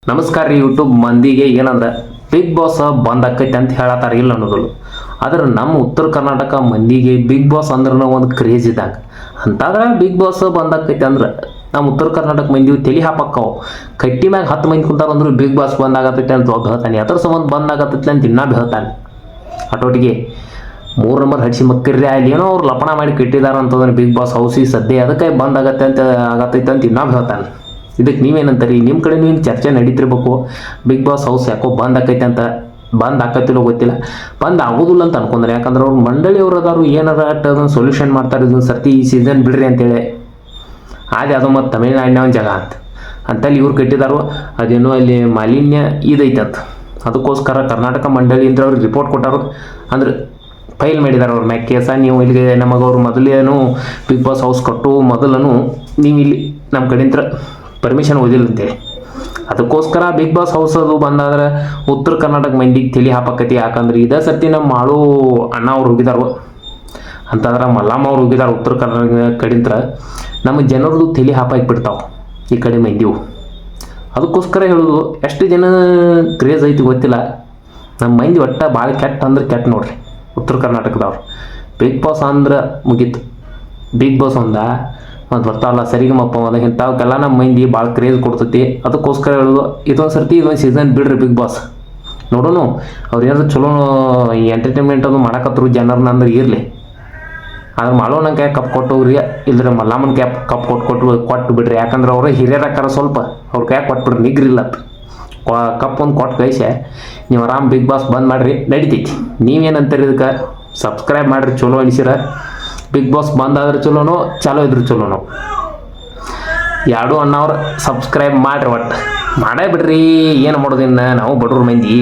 ನಮಸ್ಕಾರ ರೀ ಯೂಟ್ಯೂಬ್ ಮಂದಿಗೆ ಏನಂದ್ರೆ ಬಿಗ್ ಬಾಸ್ ಬಂದ್ ಆಕೈತೆ ಅಂತ ಹೇಳತ್ತಾರ ಇಲ್ಲ ಅನ್ನೋದು. ಆದ್ರೆ ನಮ್ಮ ಉತ್ತರ ಕರ್ನಾಟಕ ಮಂದಿಗೆ ಬಿಗ್ ಬಾಸ್ ಅಂದ್ರೆ ಒಂದು ಕ್ರೇಜ್ ಇದ್ದಾಗ ಅಂತಾದ್ರೆ ಬಿಗ್ ಬಾಸ್ ಬಂದ್ ಆಕೈತೆ ಅಂದ್ರೆ ನಮ್ಮ ಉತ್ತರ ಕರ್ನಾಟಕ ಮಂದಿ ತಲೆ ಹಾಪಕ್ಕಾವು ಕಟ್ಟಿ ಮ್ಯಾಗ 10 ಮಂದಿ ಕುಂತಾರ ಅಂದ್ರೆ ಬಿಗ್ ಬಾಸ್ ಬಂದ್ ಆಗತೈತೆ ಅಂತ ಒಬ್ಬ ಹೇಳ್ತಾನೆ, ಅದ್ರ ಸಂಬಂಧ ಬಂದ್ ಆಗತೈತೆ ಅಂತ ಇನ್ನೂ ಹೇಳ್ತಾನೆ. ಅಟೋಟಿಗೆ 3 ನಂಬರ್ ಹಡಿಸಿ ಮಕ್ಕರ್ರಿ ಅಲ್ಲಿ ಏನೋ ಅವ್ರು ಲಪಣ ಮಾಡಿ ಕಟ್ಟಿದಾರ ಅಂತಂದ್ರೆ ಬಿಗ್ ಬಾಸ್ ಹೌಸಿ ಸದ್ಯ ಅದಕ್ಕೆ ಬಂದ್ ಆಗತೈತೆ ಅಂತ ಇನ್ನೂ ಹೇಳ್ತಾನೆ. ಇದಕ್ಕೆ ನೀವೇನಂತೀರಿ? ನಿಮ್ಮ ಕಡೆ ನೀವು ಚರ್ಚೆ ನಡೀತಿರ್ಬೇಕು, ಬಿಗ್ ಬಾಸ್ ಹೌಸ್ ಯಾಕೋ ಬಂದ್ ಆಕೈತೆ ಅಂತ. ಬಂದ್ ಆಕತ್ತಿಲ್ಲೋ ಗೊತ್ತಿಲ್ಲ, ಬಂದ್ ಆಗೋದಿಲ್ಲ ಅಂತ ಅನ್ಕೊಂಡ್ರೆ, ಯಾಕಂದ್ರೆ ಅವ್ರು ಮಂಡಳಿಯವ್ರು ಅದಾರು ಏನಾರ ಅದನ್ನು ಸೊಲ್ಯೂಷನ್ ಮಾಡ್ತಾರೆ, ಇದನ್ನು ಸರ್ತಿ ಈ ಸೀಸನ್ ಬಿಡ್ರಿ ಅಂತೇಳಿ. ಆದ್ರೆ ಅದು ಮತ್ತು ತಮಿಳ್ನಾಡಿನ ಒಂದು ಜಾಗ ಅಂತಲ್ಲಿ ಇವ್ರು ಕಟ್ಟಿದಾರು. ಅದೇನೋ ಅಲ್ಲಿ ಮಾಲಿನ್ಯ ಇದೈತಂತ, ಅದಕ್ಕೋಸ್ಕರ ಕರ್ನಾಟಕ ಮಂಡಳಿಯಿಂದ ಅವ್ರಿಗೆ ರಿಪೋರ್ಟ್ ಕೊಟ್ಟಾರು, ಅಂದ್ರೆ ಫೈಲ್ ಮಾಡಿದಾರೆ ಅವ್ರ ಮ್ಯಾಗ ಕೇಸ. ನೀವು ಇಲ್ಲಿಗೆ ನಮಗೆ ಅವ್ರು ಮೊದಲೇನು ಬಿಗ್ ಬಾಸ್ ಹೌಸ್ ಕಟ್ಟು ಮೊದಲನು ನೀವು ಇಲ್ಲಿ ನಮ್ಮ ಕಡೆಯಿಂದ ಪರ್ಮಿಷನ್ ಓದಿಲ್ಲ ಅಂತೇಳಿ. ಅದಕ್ಕೋಸ್ಕರ ಬಿಗ್ ಬಾಸ್ ಹೌಸ್ ಅದು ಬಂದಾದ್ರೆ ಉತ್ತರ ಕರ್ನಾಟಕ ಮಂದಿಗೆ ತಲೆ ಹಾಪಕತಿ. ಯಾಕಂದ್ರೆ ಇದೇ ಸರ್ತಿ ನಮ್ಮ ಮಾಳು ಅಣ್ಣ ಅವ್ರು ಹೋಗಿದಾರು ಅಂತಂದ್ರೆ ಮಲ್ಲಮ್ಮ ಅವ್ರು ಹೋಗಿದಾರೆ ಉತ್ತರ ಕರ್ನಾಟಕ ಕಡೆಯಿಂದ. ನಮ್ಮ ಜನರದು ತಲೆ ಹಾಪಾಕ್ಬಿಡ್ತಾವೆ ಈ ಕಡೆ ಮಂದಿವು. ಅದಕ್ಕೋಸ್ಕರ ಹೇಳೋದು, ಎಷ್ಟು ಜನ ಕ್ರೇಜ್ ಐತಿ ಗೊತ್ತಿಲ್ಲ, ನಮ್ಮ ಮಂದಿ ಒಟ್ಟು ಭಾಳ ಕೆಟ್ಟ ಅಂದ್ರೆ ಕೆಟ್ಟ ನೋಡ್ರಿ ಉತ್ತರ ಕರ್ನಾಟಕದವ್ರು. ಬಿಗ್ ಬಾಸ್ ಅಂದ್ರೆ ಮುಗೀತು, ಬಿಗ್ ಬಾಸ್ ಮತ್ತು ಬರ್ತಾವಲ್ಲ ಸರಿಗಮಪ್ಪ ಇಂಥವಕ್ಕೆಲ್ಲ ನಮ್ಮ ಮಂದಿ ಭಾಳ ಕ್ರೇಜ್ ಕೊಡ್ತೈತಿ. ಅದಕ್ಕೋಸ್ಕರ ಹೇಳೋದು, ಇದೊಂದು ಸರ್ತಿ ಇದೊಂದು ಸೀಸನ್ ಬಿಡ್ರಿ ಬಿಗ್ ಬಾಸ್ ನೋಡೋಣ. ಅವ್ರು ಏನಾದ್ರು ಚಲೋ ಈ ಎಂಟರ್ಟೈನ್ಮೆಂಟ್ ಅದು ಮಾಡಕತ್ತರು ಜನರನ್ನ ಅಂದ್ರೆ ಇರಲಿ. ಆದ್ರೆ ಮಾಡೋಣ ಕೈ ಕಪ್ ಕೊಟ್ಟು ಹೋಗ್ರಿ, ಇಲ್ದ್ರೆ ಮಲ್ಲಮ್ಮನ ಕ್ಯಾಪ್ ಕಪ್ ಕೊಟ್ಟು ಬಿಡ್ರಿ. ಯಾಕಂದ್ರೆ ಅವರೇ ಹಿರಿಯರಾಕಾರ ಸ್ವಲ್ಪ ಅವ್ರ ಕೈ ಕೊಟ್ಬಿಡ್ರಿ, ನಿಗ್ರಿಲ್ಲ ಕಪ್ ಒಂದು ಕೊಟ್ಟು ಕೈಸೆ ನೀವು ಆರಾಮ್ ಬಿಗ್ ಬಾಸ್ ಬಂದ್ ಮಾಡಿರಿ ನಡಿತೈತಿ. ನೀವೇನಂತೀರಿ ಇದಕ್ಕೆ? ಸಬ್ಸ್ಕ್ರೈಬ್ ಮಾಡಿರಿ ಚಲೋ ಅನಿಸಿರ. ಬಿಗ್ ಬಾಸ್ ಬಂದಾದ್ರೆ ಚಲೋನೋ, ಚಾಲೋ ಇದ್ರು ಚಲೋನೋ. ಎರಡು ಅಣ್ಣವ್ರು ಸಬ್ಸ್ಕ್ರೈಬ್ ಮಾಡಿರಿ, ಒಟ್ಟು ಮಾಡೇ ಬಿಡ್ರಿ. ಏನು ಮಾಡೋದಿನ್ನ, ನಾವು ಬಡವ್ರ ಮಂದಿ.